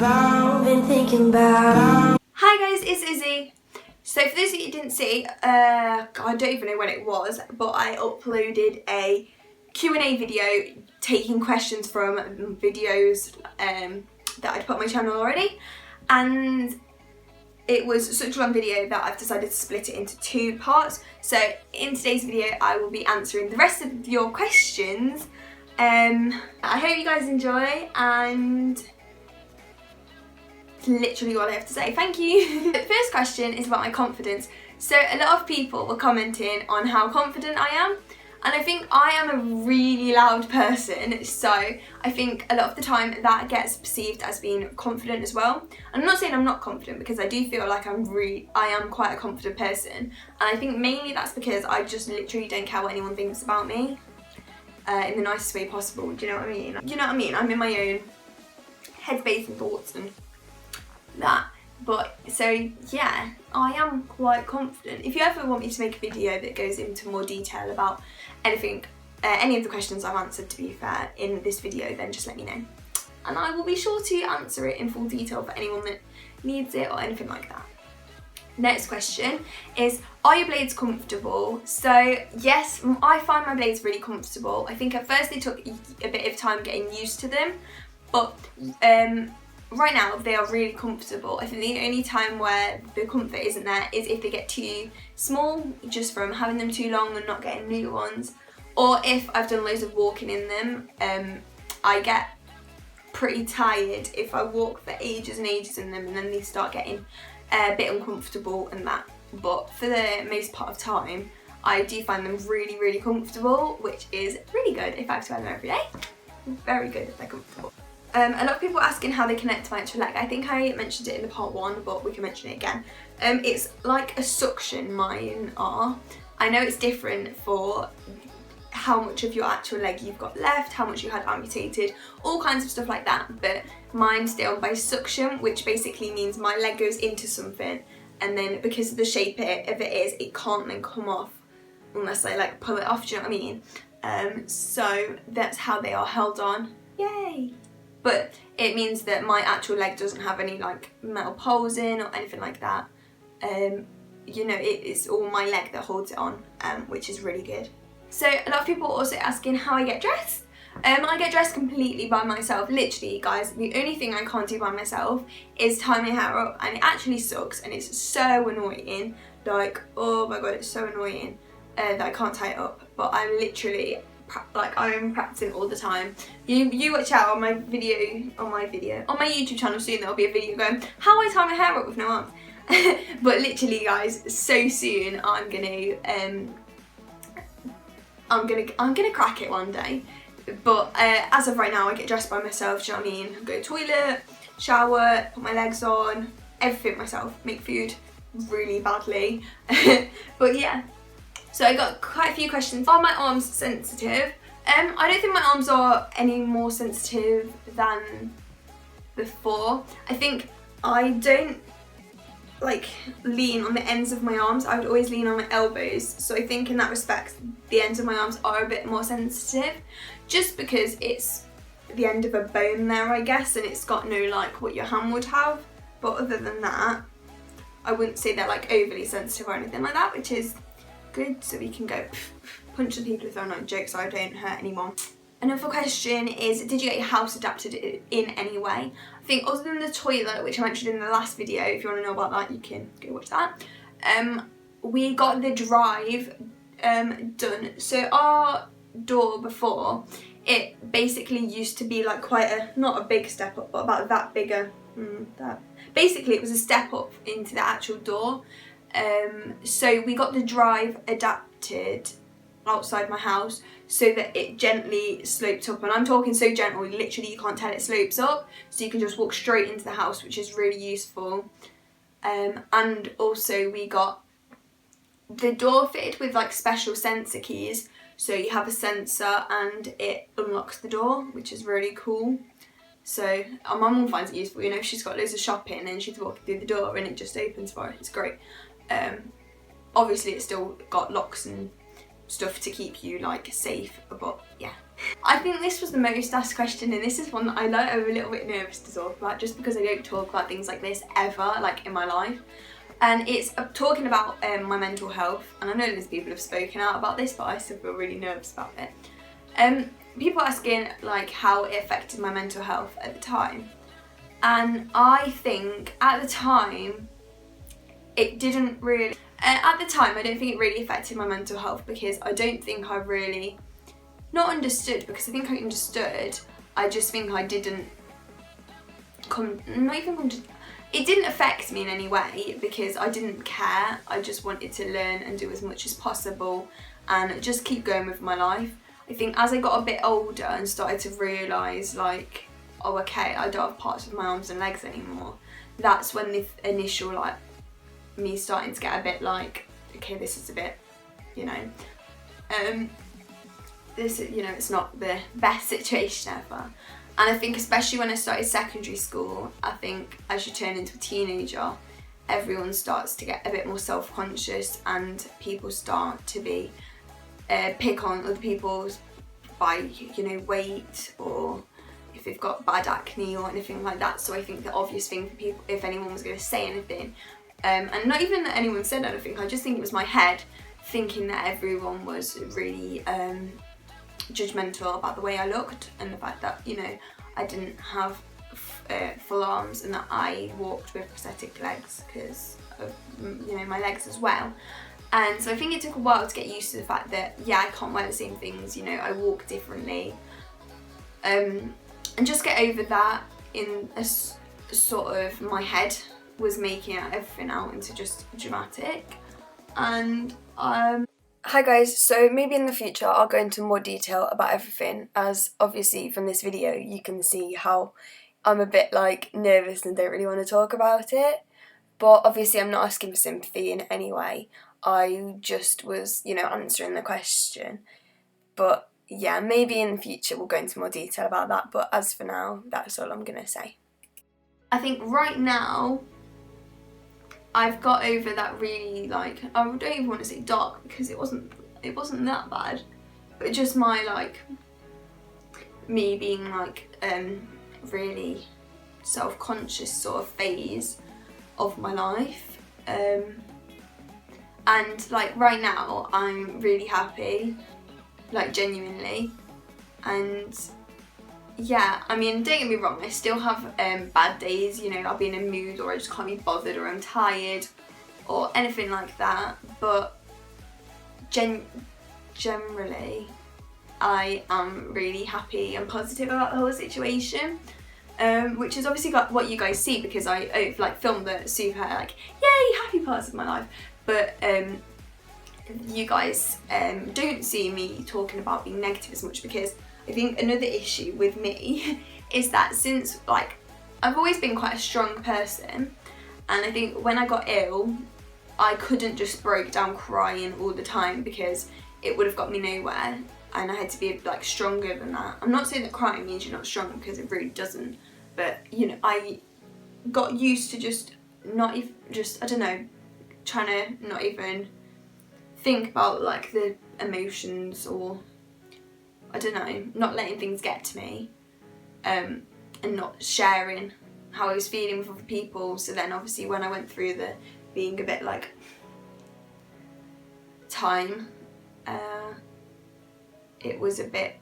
Hi guys, it's Izzy. So for those of you who didn't see, I don't even know when it was, but I uploaded a Q&A video taking questions from videos that I'd put on my channel already, and it was such a long video that I've decided to split it into 2 parts. So in today's video I will be answering the rest of your questions. I hope you guys enjoy, and that's literally all I have to say. Thank you. The first question is about my confidence. So a lot of people were commenting on how confident I am, and I think I am a really loud person, so I think a lot of the time that gets perceived as being confident as well. And I'm not saying I'm not confident, because I do feel like I am quite a confident person, and I think mainly that's because I just literally don't care what anyone thinks about me, in the nicest way possible. Do you know what I mean? You know what I mean? I'm in my own headspace and thoughts and that. But so yeah, I am quite confident. If you ever want me to make a video that goes into more detail about anything, any of the questions I've answered, to be fair, in this video, then just let me know, and I will be sure to answer it in full detail for anyone that needs it or anything like that. Next question is, are your blades comfortable? So yes, I find my blades really comfortable. I think at first they took a bit of time getting used to them, but right now they are really comfortable. I think the only time where the comfort isn't there is if they get too small, just from having them too long and not getting new ones, or if I've done loads of walking in them. I get pretty tired if I walk for ages and ages in them, and then they start getting a bit uncomfortable and that. But for the most part of time, I do find them really, really comfortable, which is really good if I have to wear them every day. Very good if they're comfortable. A lot of people are asking how they connect to my actual leg. I think I mentioned it in the part 1, but we can mention it again. It's like a suction, mine are. I know it's different for how much of your actual leg you've got left, how much you had amputated, all kinds of stuff like that, but mine's done by suction, which basically means my leg goes into something, and then because of the shape of it is, it can't then come off unless I like pull it off, do you know what I mean? So that's how they are held on. Yay! But it means that my actual leg doesn't have any like metal poles in or anything like that. You know, it's all my leg that holds it on, which is really good. So a lot of people are also asking how I get dressed. I get dressed completely by myself. Literally, guys, the only thing I can't do by myself is tie my hair up, and it actually sucks, and it's so annoying. Like, oh my god, it's so annoying that I can't tie it up. But I'm literally, like, I'm practicing all the time. You watch out on my YouTube channel soon. There'll be a video going how I tie my hair up with no arms. But literally, guys, so soon I'm gonna crack it one day. But as of right now, I get dressed by myself. Do you know what I mean? Go to the toilet, shower, put my legs on, everything myself. Make food really badly. But yeah. So I got quite a few questions. Are my arms sensitive? I don't think my arms are any more sensitive than before. I think I don't like lean on the ends of my arms. I would always lean on my elbows. So I think in that respect, the ends of my arms are a bit more sensitive, just because it's the end of a bone there, I guess, and it's got no like what your hand would have. But other than that, I wouldn't say they're like overly sensitive or anything like that, which is good, so we can go punch the people who throw out jokes so I don't hurt anyone. Another question is, did you get your house adapted in any way? I think other than the toilet, which I mentioned in the last video, if you want to know about that, you can go watch that. We got the drive done. So our door before, it basically used to be like quite a, not a big step up, but about that bigger. Basically, it was a step up into the actual door. So we got the drive adapted outside my house so that it gently sloped up, and I'm talking so gentle, literally you can't tell it slopes up, so you can just walk straight into the house, which is really useful. And also we got the door fitted with like special sensor keys, so you have a sensor and it unlocks the door, which is really cool. So my mum finds it useful, you know, if she's got loads of shopping and she's walking through the door and it just opens for her. It's great. Obviously it's still got locks and stuff to keep you like safe, but yeah. I think this was the most asked question, and this is one that I'm a little bit nervous to talk about, just because I don't talk about things like this ever, like in my life. And it's talking about my mental health, and I know there's people who have spoken out about this, but I still feel really nervous about it. People asking like how it affected my mental health at the time, and I think at the time it didn't really. At the time, I don't think it really affected my mental health, because I don't think I really, not understood, because I think I understood, I just think I didn't it didn't affect me in any way, because I didn't care. I just wanted to learn and do as much as possible and just keep going with my life. I think as I got a bit older and started to realise like, oh okay, I don't have parts of my arms and legs anymore, that's when the initial like, me starting to get a bit like, okay, this is a bit, you know, this, you know, it's not the best situation ever. And I think especially when I started secondary school, I think as you turn into a teenager, everyone starts to get a bit more self-conscious, and people start to be pick on other people by, you know, weight, or if they've got bad acne or anything like that. So I think the obvious thing for people, if anyone was going to say anything, and not even that anyone said anything, I just think it was my head thinking that everyone was really judgmental about the way I looked, and the fact that, you know, I didn't have full arms, and that I walked with prosthetic legs because of, you know, my legs as well. And so I think it took a while to get used to the fact that, yeah, I can't wear the same things, you know, I walk differently, and just get over that. In a sort of, my head was making everything out into just dramatic. And hi guys, so maybe in the future I'll go into more detail about everything, as obviously from this video you can see how I'm a bit like nervous and don't really want to talk about it. But obviously I'm not asking for sympathy in any way, I just was, you know, answering the question. But yeah, maybe in the future we'll go into more detail about that, but as for now, that's all I'm gonna say. I think right now I've got over that really, like, I don't even want to say dark, because it wasn't that bad, but just my like, me being like really self-conscious sort of phase of my life, and like right now I'm really happy, like genuinely. And yeah, I mean, don't get me wrong, I still have bad days, you know, I'll be in a mood, or I just can't be bothered, or I'm tired, or anything like that, but generally I am really happy and positive about the whole situation, which is obviously got what you guys see, because I like filmed the super like, yay, happy parts of my life, but you guys don't see me talking about being negative as much, because I think another issue with me is that since, like, I've always been quite a strong person, and I think when I got ill, I couldn't just break down crying all the time, because it would have got me nowhere, and I had to be like stronger than that. I'm not saying that crying means you're not strong, because it really doesn't, but you know, I got used to just not even, just, I don't know, trying to not even think about like the emotions, or I don't know, not letting things get to me, and not sharing how I was feeling with other people. So then obviously when I went through the being a bit like time, it was a bit,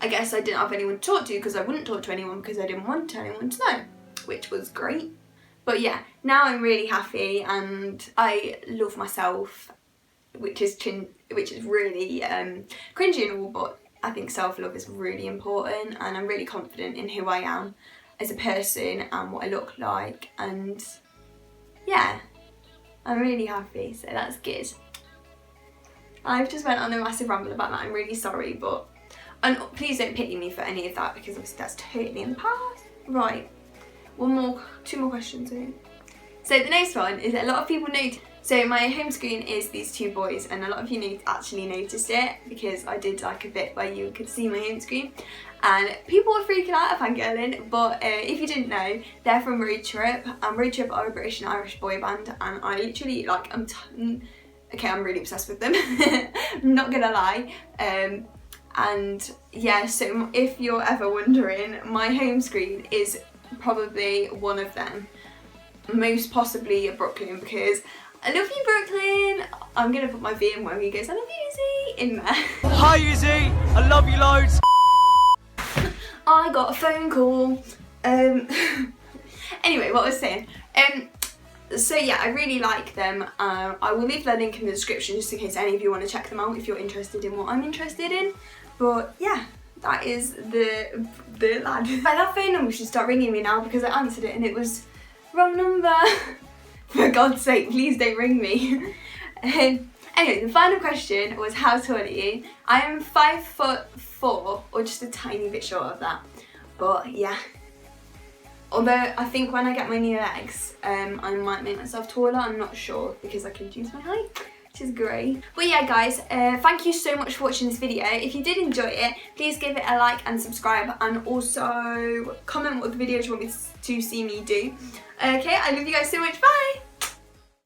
I guess I didn't have anyone to talk to, because I wouldn't talk to anyone because I didn't want anyone to know, which was great. But yeah, now I'm really happy and I love myself, which is really cringy and all, but I think self-love is really important, and I'm really confident in who I am as a person and what I look like, and yeah, I'm really happy, so that's good. I've just went on a massive ramble about that, I'm really sorry, but and please don't pity me for any of that, because obviously that's totally in the past. Right, two more questions here. So the next one is a lot of people notice. So my home screen is these two boys, and a lot of you actually noticed it because I did like a bit where you could see my home screen, and people were freaking out at fangirling. But if you didn't know, they're from Road Trip, and Road Trip are a British and Irish boy band, and I literally like I'm really obsessed with them. I'm not gonna lie. And yeah, so if you're ever wondering, my home screen is probably one of them, most possibly Brooklyn, because I love you, Brooklyn. I'm gonna put my V in where he goes, I love you, Izzy, in there. Hi Izzy, I love you loads. I got a phone call. Anyway, what I was saying. So yeah, I really like them. I will leave their link in the description just in case any of you want to check them out if you're interested in what I'm interested in. But yeah, that is the lad. That phone number should start ringing me now because I answered it and it was wrong number. For God's sake, please don't ring me. Anyway, the final question was how tall are you? I am 5'4", or just a tiny bit short of that. But yeah. Although I think when I get my new legs, I might make myself taller. I'm not sure because I can reduce my height, which is great. But yeah, guys, thank you so much for watching this video. If you did enjoy it, please give it a like and subscribe, and also comment what the videos you want me to see me do. Okay, I love you guys so much. Bye.